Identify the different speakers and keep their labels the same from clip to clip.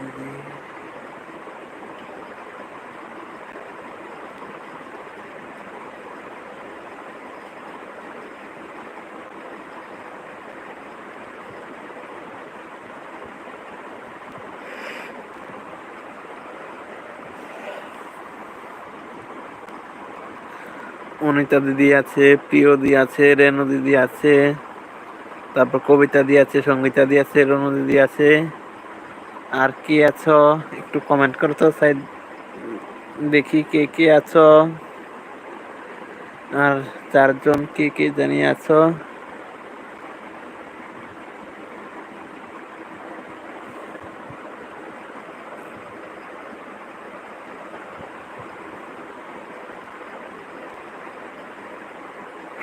Speaker 1: দিদি অনিতা দিদি আছে, প্রিয় দিদি আছে, রেণু দিদি আছে, তারপর কবিতা দি আছে, সঙ্গীতা দি আছে, রনু দিদি আছে। আর কি আছো একটু কমেন্ট করো তো, সাইড দেখি কে কে আছো। আর 4 জন কে কে জানি আছো।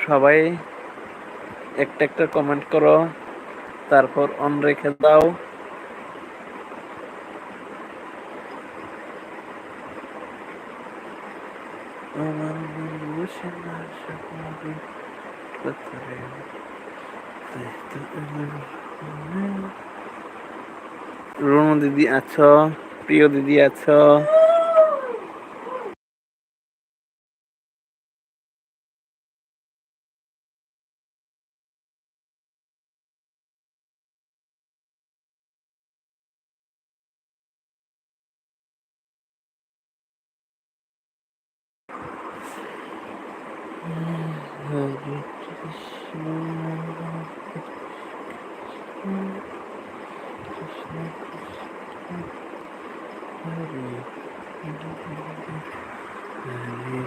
Speaker 1: সবাই একটা একটা কমেন্ট করো, তারপর অন রেখে দাও। আমার রনু দিদি আছো, প্রিয় দিদি আছো। হরে কৃষ্ণ কৃষ্ণ কৃষ্ণ হরে হরে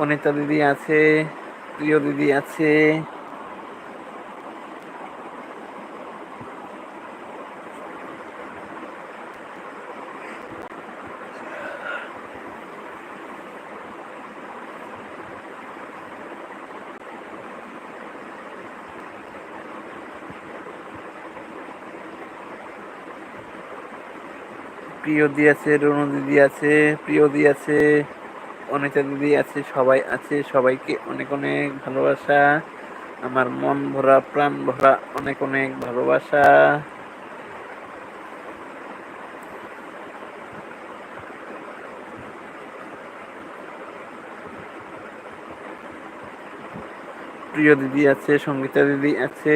Speaker 1: অনিতা দিদি আছে, প্রিয় দিদি আছে। প্রিয় দিদি আছে, রনু দিদি আছে, প্রিয় দিদি আছে, অনিতা দিদি আছে, সবাই আছে। সবাইকে অনেক অনেক ভালোবাসা, আমার মন ভরা প্রাণ ভরা অনেক অনেক ভালোবাসা। প্রিয় দিদি আছে, সঙ্গীতা দিদি আছে।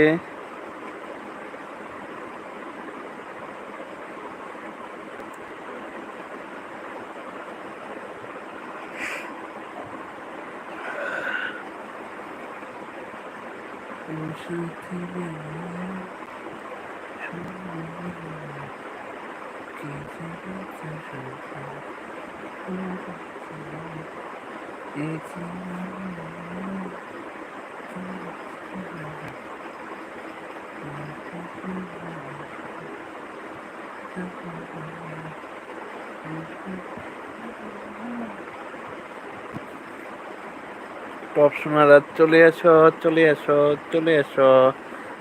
Speaker 1: টপ সোনারা চলে এসো, চলে এসো, চলে এসো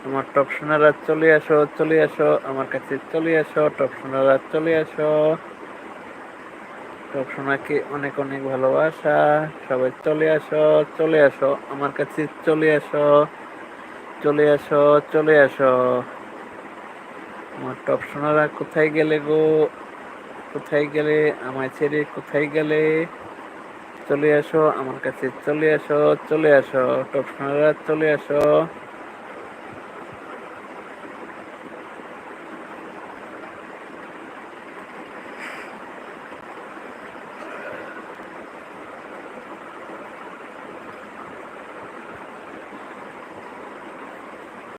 Speaker 1: আমার টপ সোনারা, চলে এসো, চলে এসো আমার কাছে, চলে এসো টপ সোনারা, চলে এসো। টপ সোনাকে অনেক অনেক ভালোবাসা, সবাই চলে আসো, চলে আসো আমার কাছে, চলে আসো, চলে আসো, চলে আসো। আমার টপ সোনারা কোথায় গেলে গো, কোথায় গেলে আমায় ছেড়ে, কোথায় গেলে? চলে আসো আমার কাছে, চলে আসো, চলে আসো টপ সোনারা, চলে আসো।